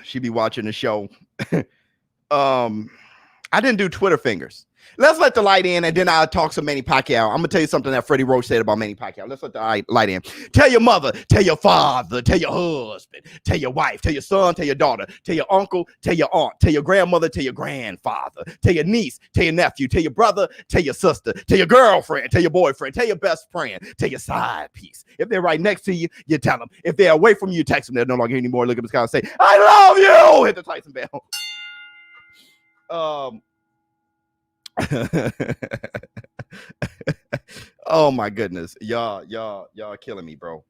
She be watching the show. I didn't do Twitter fingers. Let's let the light in, and then I'll talk some Manny Pacquiao. I'm gonna tell you something that Freddie Roach said about Manny Pacquiao. Let's let the light in. Tell your mother, tell your father, tell your husband, tell your wife, tell your son, tell your daughter, tell your uncle, tell your aunt, tell your grandmother, tell your grandfather, tell your niece, tell your nephew, tell your brother, tell your sister, tell your girlfriend, tell your boyfriend, tell your best friend, tell your side piece. If they're right next to you, you tell them. If they're away from you, you text them. They're no longer here anymore. Look at the sky and say, I love you. Hit the Tyson bell. Oh my goodness, y'all killing me, bro.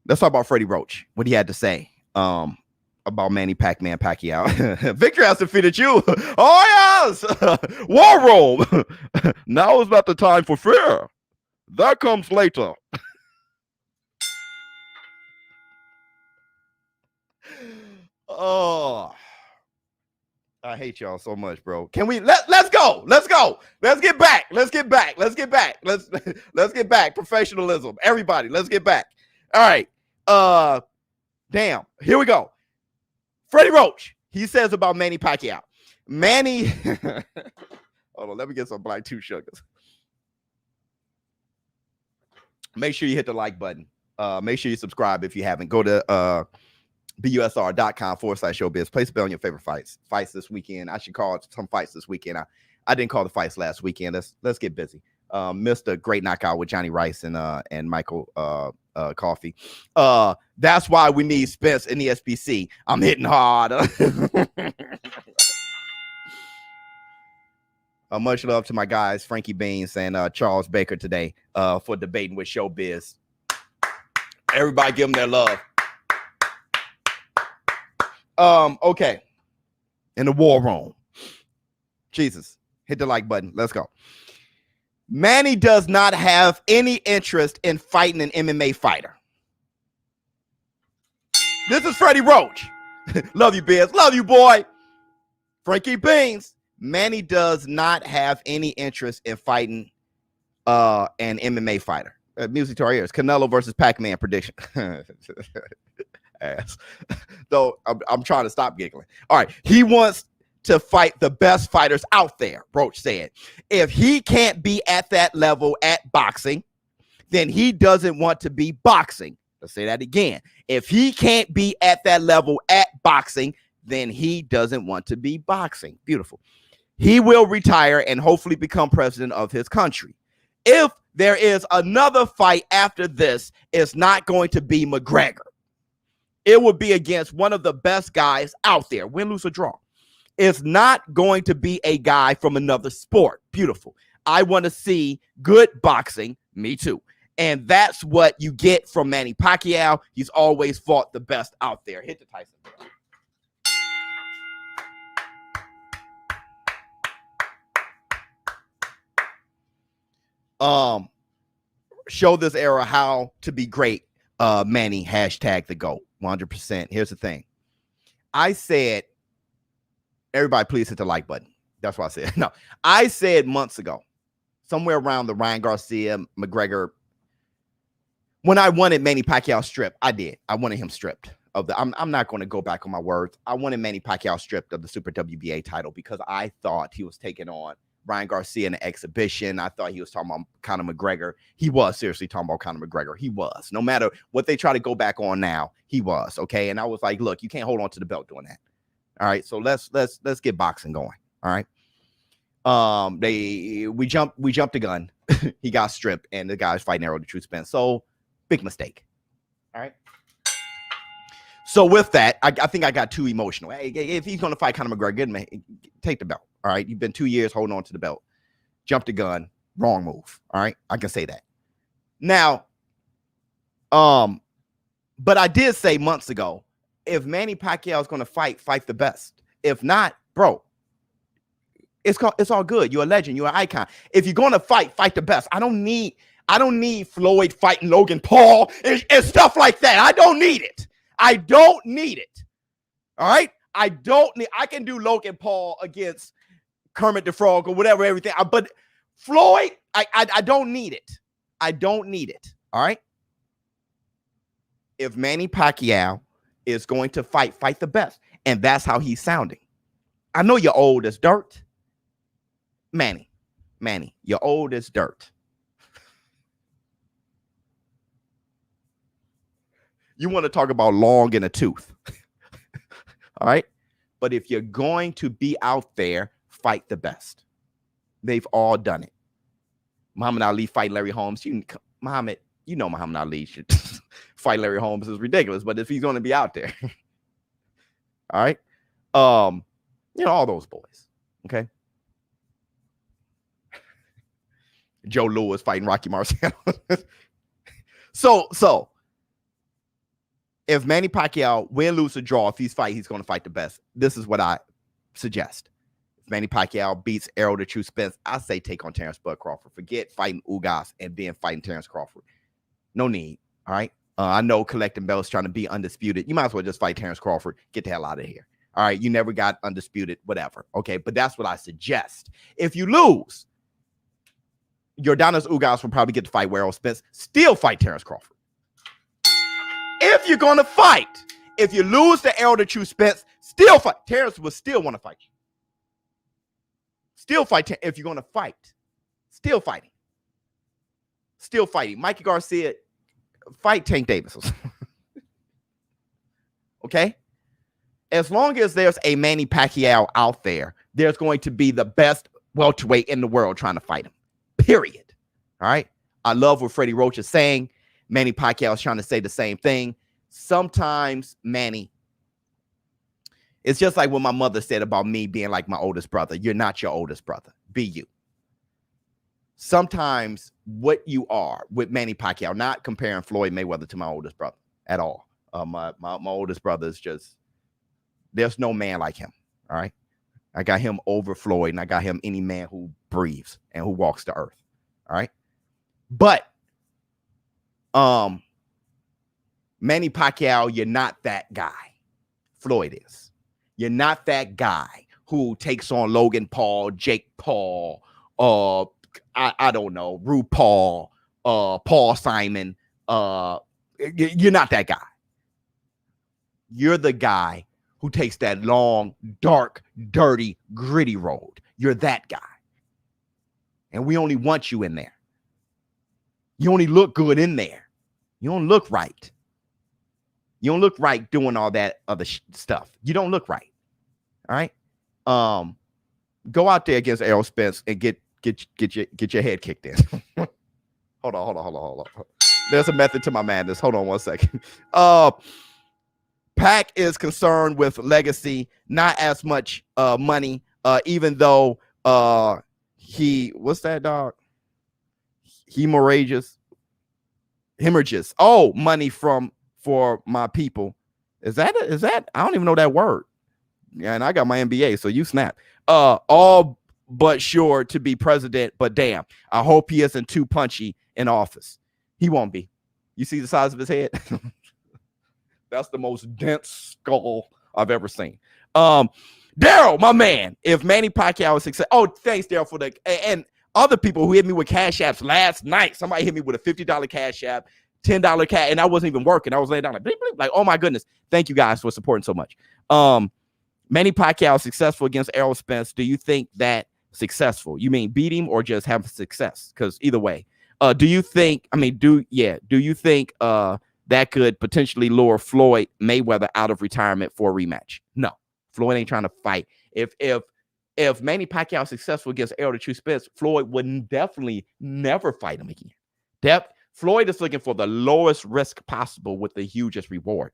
Let's talk about Freddie Roach, what he had to say about Manny Pacquiao. Victor has defeated you. Oh yes. War room. Now is not the time for fear. That comes later. Oh, I hate y'all so much, bro. Can we let's go. Let's get back. Let's get back. Professionalism. Everybody, let's get back. All right. Damn. Here we go. Freddie Roach. He says about Manny Pacquiao. Manny. Hold on, let me get some black two sugars. Make sure you hit the like button. Make sure you subscribe if you haven't. Go to BUSR.com/ShowBizz. Place a bet on your favorite fights. Fights this weekend. I should call some fights this weekend. I didn't call the fights last weekend. Let's get busy. Missed a great knockout with Johnny Rice and Michael Coffey. That's why we need Spence in the SBC. I'm hitting hard. Much love to my guys, Frankie Beans and Charles Baker today for debating with ShowBizz. Everybody give them their love. Okay. In the war room. Jesus. Hit the like button. Let's go. Manny does not have any interest in fighting an MMA fighter. This is Freddie Roach. Love you, Biz. Love you, boy. Frankie Beans. Manny does not have any interest in fighting an MMA fighter. Music to our ears. Canelo versus Pac-Man prediction. Ass. Though I'm trying to stop giggling. All right. He wants to fight the best fighters out there, Roach said. If he can't be at that level at boxing, then he doesn't want to be boxing. Let's say that again. If he can't be at that level at boxing, then he doesn't want to be boxing. Beautiful. He will retire and hopefully become president of his country. If there is another fight after this, it's not going to be McGregor. It would be against one of the best guys out there, win, lose, or draw. It's not going to be a guy from another sport. Beautiful. I want to see good boxing. Me too. And that's what you get from Manny Pacquiao. He's always fought the best out there. Hit the Tyson. Show this era how to be great. Manny, hashtag the GOAT. 100%. Here's the thing. I said, everybody please hit the like button. That's what I said. No, I said months ago, somewhere around the Ryan Garcia, McGregor, when I wanted Manny Pacquiao stripped, I did. I wanted him stripped of the, I'm not going to go back on my words. I wanted Manny Pacquiao stripped of the Super WBA title because I thought he was taking on Ryan Garcia in an exhibition. I thought he was talking about Conor McGregor. He was seriously talking about Conor McGregor. He was. No matter what they try to go back on now, he was. Okay. And I was like, look, you can't hold on to the belt doing that. All right, so let's get boxing going. All right. We jumped the gun. He got stripped, and the guy's fighting Errol the True Spence. So big mistake. All right. So with that, I think I got too emotional. Hey, if he's gonna fight Conor McGregor, good man, take the belt. All right. You've been 2 years holding on to the belt. Jump the gun. Wrong move. All right. I can say that. Now, but I did say months ago, if Manny Pacquiao is gonna fight the best. If not, bro, it's all good. You're a legend. You're an icon. If you're gonna fight the best. I don't need Floyd fighting Logan Paul and stuff like that. I don't need it. I don't need it. All right. I can do Logan Paul against Kermit the Frog or whatever, everything. But Floyd, I don't need it. I don't need it. All right. If Manny Pacquiao is going to fight the best, and that's how he's sounding. I know you're old as dirt. Manny, you're old as dirt. You want to talk about long in a tooth. All right. But if you're going to be out there, fight the best. They've all done it. Muhammad Ali fight Larry Holmes. Muhammad Ali should fight Larry Holmes is ridiculous. But if he's going to be out there, all right. All those boys. Okay. Joe Louis fighting Rocky Marciano. So if Manny Pacquiao win, lose, or draw, if he's going to fight the best. This is what I suggest. If Manny Pacquiao beats Errol the True Spence, I say take on Terrence Bud Crawford. Forget fighting Ugas and then fighting Terrence Crawford. No need. All right. I know collecting belts trying to be undisputed. You might as well just fight Terrence Crawford. Get the hell out of here. All right. You never got undisputed, whatever. Okay. But that's what I suggest. If you lose, Yordanos Ugas will probably get to fight Errol Spence. Still fight Terrence Crawford. If you're going to fight, if you lose to Errol the True Spence, still fight. Terrence will still want to fight you. Still fight if you're going to fight. Still fighting. Still fighting. Mikey Garcia, fight Tank Davis. Okay? As long as there's a Manny Pacquiao out there, there's going to be the best welterweight in the world trying to fight him. Period. All right? I love what Freddie Roach is saying. Manny Pacquiao is trying to say the same thing. Sometimes, Manny, it's just like what my mother said about me being like my oldest brother. You're not your oldest brother. Be you. Sometimes what you are with Manny Pacquiao, not comparing Floyd Mayweather to my oldest brother at all. My oldest brother is just, there's no man like him. All right. I got him over Floyd, and I got him any man who breathes and who walks the earth. All right. But Manny Pacquiao, you're not that guy. Floyd is. You're not that guy who takes on Logan Paul, Jake Paul, I don't know, RuPaul, Paul Simon. You're not that guy. You're the guy who takes that long, dark, dirty, gritty road. You're that guy. And we only want you in there. You only look good in there. You don't look right. You don't look right doing all that other stuff. You don't look right. All right. Go out there against Errol Spence and get your head kicked in. Hold on. There's a method to my madness. Hold on 1 second. Pac is concerned with legacy, not as much money. Even though what's that dog? Hemorrhages. Oh, money for my people. Is that I don't even know that word. Yeah, and I got my MBA, so you snap. All but sure to be president, but damn, I hope he isn't too punchy in office. He won't be. You see the size of his head? That's the most dense skull I've ever seen. Daryl, my man, if Manny Pacquiao is successful. Oh, thanks, Daryl, for the and other people who hit me with cash apps last night. Somebody hit me with a $50 cash app, $10 cash, and I wasn't even working. I was laying down like, bleep, bleep, like, oh my goodness. Thank you guys for supporting so much. Manny Pacquiao successful against Errol Spence. Do you think that successful? You mean beat him or just have success? Because either way, do you think that could potentially lure Floyd Mayweather out of retirement for a rematch? No, Floyd ain't trying to fight. If Manny Pacquiao is successful against Errol the True Spence, Floyd would definitely never fight him again. Floyd is looking for the lowest risk possible with the hugest reward.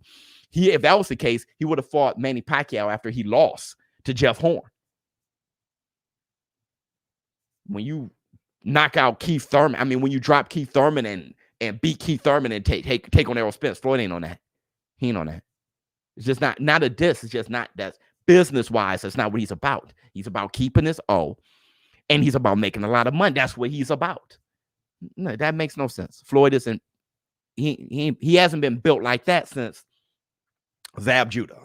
If that was the case, he would have fought Manny Pacquiao after he lost to Jeff Horn. When you knock out Keith Thurman, I mean, when you drop Keith Thurman and beat Keith Thurman and take on Errol Spence, Floyd ain't on that. He ain't on that. It's just not a diss. It's just not, that's business-wise, that's not what he's about. He's about keeping his O, and he's about making a lot of money. That's what he's about. No, that makes no sense. Floyd isn't, he hasn't been built like that since Zab Judah.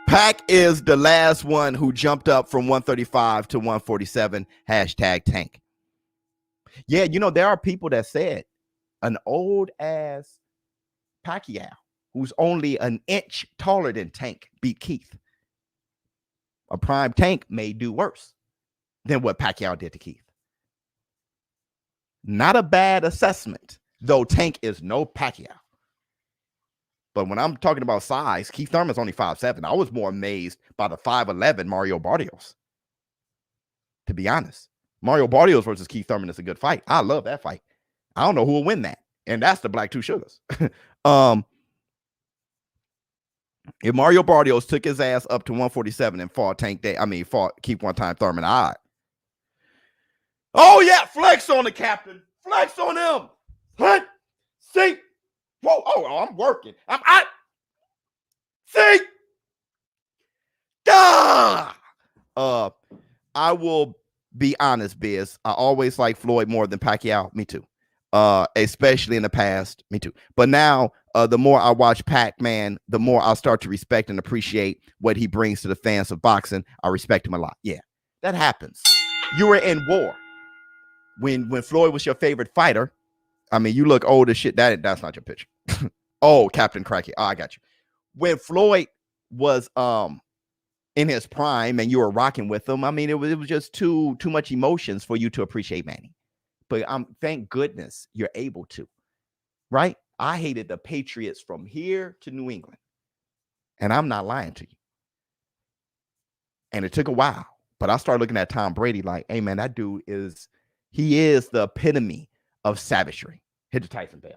Pac is the last one who jumped up from 135 to 147. #Tank. Yeah, you know, there are people that said an old ass Pacquiao, who's only an inch taller than Tank, beat Keith. A prime Tank may do worse than what Pacquiao did to Keith. Not a bad assessment, though Tank is no Pacquiao. But when I'm talking about size, Keith Thurman's only 5'7". I was more amazed by the 5'11" Mario Barrios. To be honest, Mario Barrios versus Keith Thurman is a good fight. I love that fight. I don't know who will win that. And that's the Black Two Sugars. If Mario Barrios took his ass up to 147 and fought Keith one time Thurman, oh yeah, flex on the captain. Flex on him. Hunt. See. Whoa, oh, I'm working. See. I will be honest, Biz. I always like Floyd more than Pacquiao. Me too. Especially in the past. Me too. But now, the more I watch Pac-Man, the more I'll start to respect and appreciate what he brings to the fans of boxing. I respect him a lot. Yeah, that happens. You were in war when Floyd was your favorite fighter. I mean, you look old as shit. That's not your picture. Oh, Captain Cracky. Oh, I got you. When Floyd was in his prime and you were rocking with him, I mean, it was just too much emotions for you to appreciate Manny. But thank goodness you're able to, right? I hated the Patriots from here to New England. And I'm not lying to you. And it took a while. But I started looking at Tom Brady like, hey, man, that dude is the epitome of savagery. Hit the Tyson bell.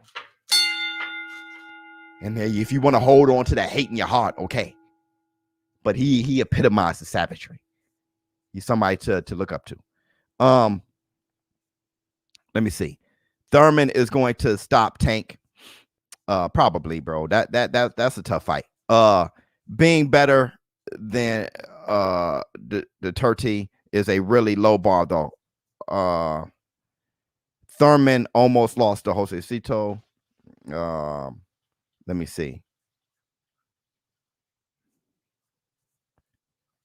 And then if you want to hold on to that hate in your heart, okay. But he epitomizes savagery. He's somebody to look up to. Let me see. Thurman is going to stop Tank. Probably, bro. That's a tough fight. Being better than the Turti is a really low bar, though. Thurman almost lost to Jose Cito. Let me see.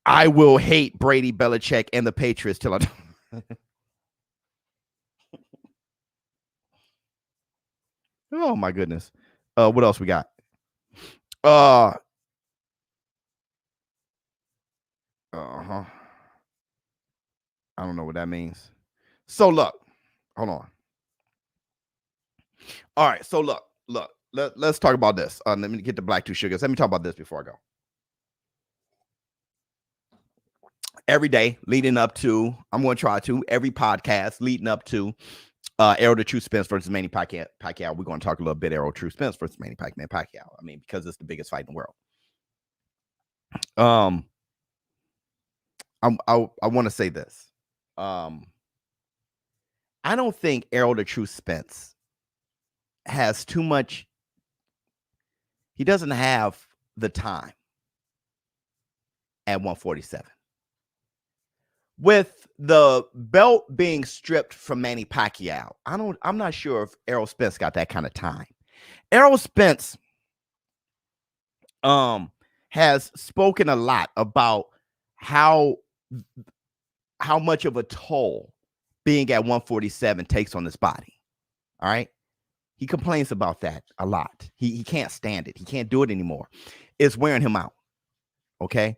I will hate Brady, Belichick, and the Patriots till I. Oh my goodness. What else we got? I don't know what that means. So look, hold on. All right, so look. Let's talk about this. Let me get the Black Two Sugars. Let me talk about this before I go. Every day leading up to, I'm going to try to, every podcast leading up to Errol the True Spence versus Manny Pacquiao. We're going to talk a little bit Errol True Spence versus Manny Pacquiao. I mean, because it's the biggest fight in the world. I want to say this. I don't think Errol the True Spence has too much. He doesn't have the time at 147. With the belt being stripped from Manny Pacquiao, I'm not sure if Errol Spence got that kind of time. Errol Spence has spoken a lot about how much of a toll being at 147 takes on his body. All right. He complains about that a lot. He can't stand it. He can't do it anymore. It's wearing him out. Okay.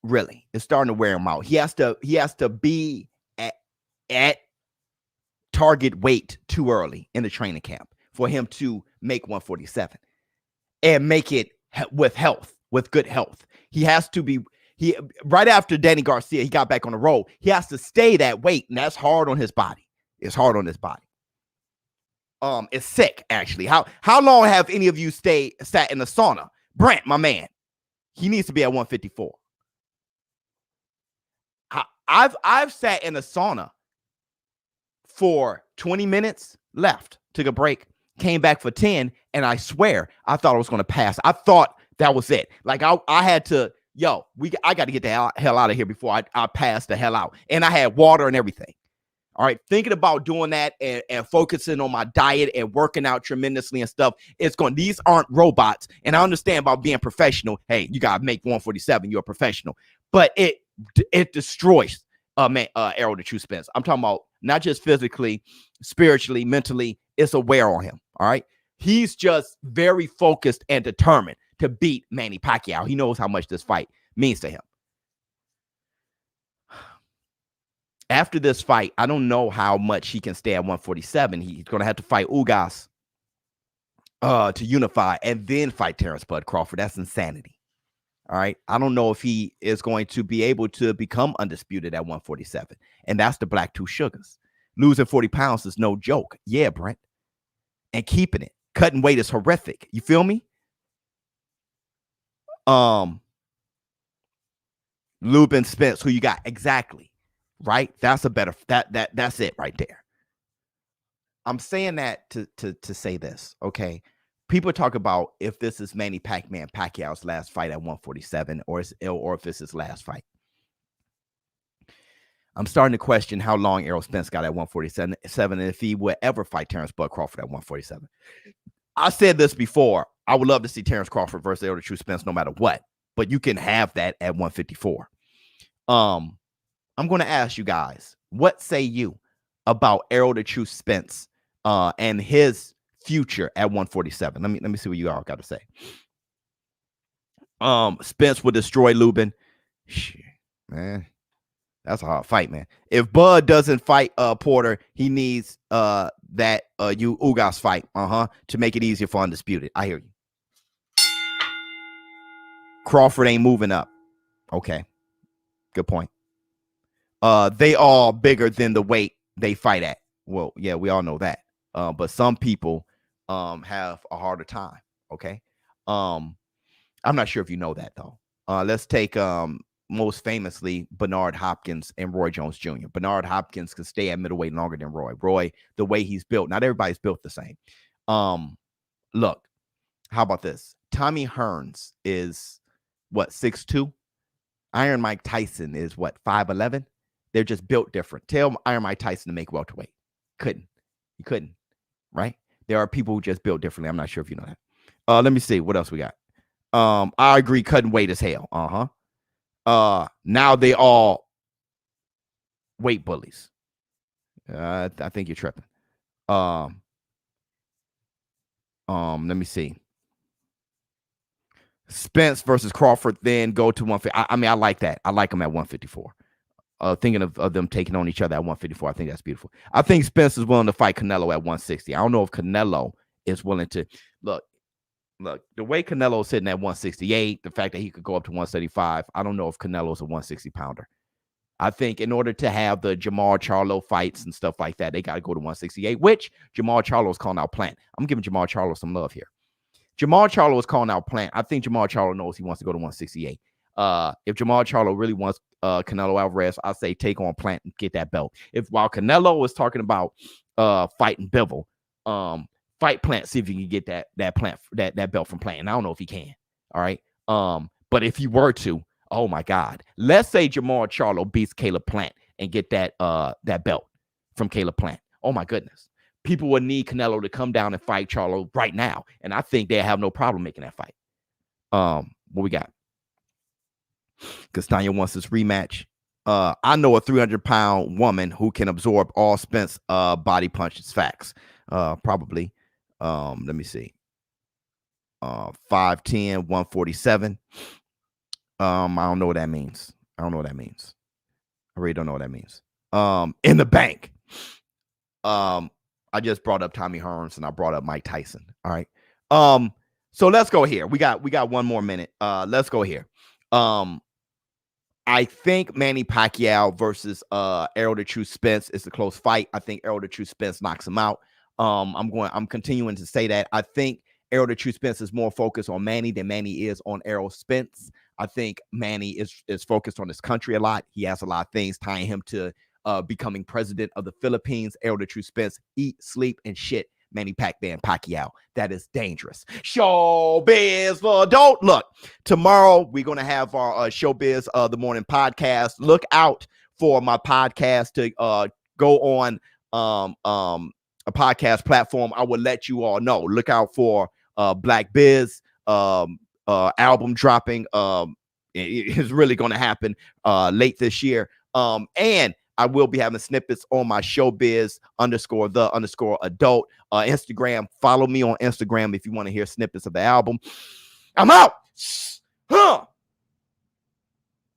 Really, it's starting to wear him out. He has to be at target weight too early in the training camp for him to make 147 and make it with health, with good health. He has to be, right after Danny Garcia, he got back on the road. He has to stay that weight, and that's hard on his body. It's hard on his body. It's sick, actually. How long have any of you sat in the sauna? Brent, my man, he needs to be at 154. I've sat in a sauna for 20 minutes, left, took a break, came back for 10, and I swear I thought I was going to pass. I thought that was it. Like I had to, I got to get the hell out of here before I passed the hell out. And I had water and everything. All right, thinking about doing that and focusing on my diet and working out tremendously and stuff. These aren't robots. And I understand about being professional. Hey, you got to make 147. You're a professional. But it destroys Errol the True Spence. I'm talking about not just physically, spiritually, mentally. It's a wear on him. All right. He's just very focused and determined to beat Manny Pacquiao. He knows how much this fight means to him. After this fight, I don't know how much he can stay at 147. He's going to have to fight Ugas to unify and then fight Terrence Bud Crawford. That's insanity. All right. I don't know if he is going to be able to become undisputed at 147. And that's the black two sugars. Losing 40 pounds is no joke. Yeah, Brent. And keeping it. Cutting weight is horrific. You feel me? Lubin, Spence, who you got? Exactly. Right? That's a better, that's it right there. I'm saying that to say this, okay? People talk about if this is Manny Pacquiao's last fight at 147 or if it's his last fight. I'm starting to question how long Errol Spence got at 147 and if he would ever fight Terrence Bud Crawford at 147. I said this before. I would love to see Terrence Crawford versus Errol the True Spence no matter what, but you can have that at 154. I'm going to ask you guys, what say you about Errol the True Spence and his future at 147? Let me see what you all got to say. Spence would destroy Lubin. Shit, man. That's a hard fight, man. If Bud doesn't fight Porter, he needs that Ugas fight, to make it easier for Undisputed. I hear you. Crawford ain't moving up. Okay. Good point. They all bigger than the weight they fight at. Well, yeah, we all know that. But some people have a harder time. Okay. I'm not sure if you know that though. Let's take most famously Bernard Hopkins and Roy Jones Jr. Bernard Hopkins can stay at middleweight longer than Roy. Roy, the way he's built, not everybody's built the same. Look, how about this? Tommy Hearns is what, 6'2"? Iron Mike Tyson is what, 5'11"? They're just built different. Tell Iron Mike Tyson to make welterweight. He couldn't, right? There are people who just built differently. I'm not sure if you know that. Let me see what else we got. I agree, cutting weight as hell. Now they all weight bullies. I think you're tripping. Let me see. Spence versus Crawford, then go to 150. I mean, I like that. I like them at 154. Thinking of them taking on each other at 154. I think that's beautiful. I think Spence is willing to fight Canelo at 160. I don't know if Canelo is willing to look, the way Canelo is sitting at 168, the fact that he could go up to 175. I don't know if Canelo is a 160 pounder. I think in order to have the Jamal Charlo fights and stuff like that, they got to go to 168, which Jamal Charlo is calling out Plant. I'm giving Jamal Charlo some love here. Jamal Charlo is calling out Plant. I think Jamal Charlo knows he wants to go to 168. If Jamal Charlo really wants Canelo Alvarez, I say take on Plant and get that belt. While Canelo was talking about fighting Bivol, fight Plant, see if you can get that belt from Plant. And I don't know if he can. All right. But if you were to, oh my God, let's say Jamal Charlo beats Caleb Plant and get that belt from Caleb Plant. Oh my goodness. People would need Canelo to come down and fight Charlo right now. And I think they have no problem making that fight. What we got? Castagna wants this rematch. I know a 300-pound woman who can absorb all Spence body punches. Facts. Probably. Let me see. 5'10", 147. I don't know what that means. I really don't know what that means. In the bank. I just brought up Tommy Hearns and I brought up Mike Tyson. All right. So let's go here. We got 1 more minute. Let's go here. I think Manny Pacquiao versus Errol the True Spence is a close fight. I think Errol the True Spence knocks him out. I'm continuing to say that. I think Errol the True Spence is more focused on Manny than Manny is on Errol Spence. I think Manny is focused on his country a lot. He has a lot of things tying him to becoming president of the Philippines. Errol the True Spence, eat, sleep, and shit Manny Pacquiao. That is dangerous. Showbiz for adult. Look, tomorrow we're going to have our Showbiz the Morning podcast. Look out for my podcast to go on a podcast platform. I will let you all know. Look out for Black Biz album dropping. It's really going to happen late this year. And I will be having snippets on my Showbiz _the_adult Instagram. Follow me on Instagram if you want to hear snippets of the album. I'm out.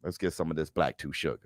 Let's get some of this Black 2 sugar.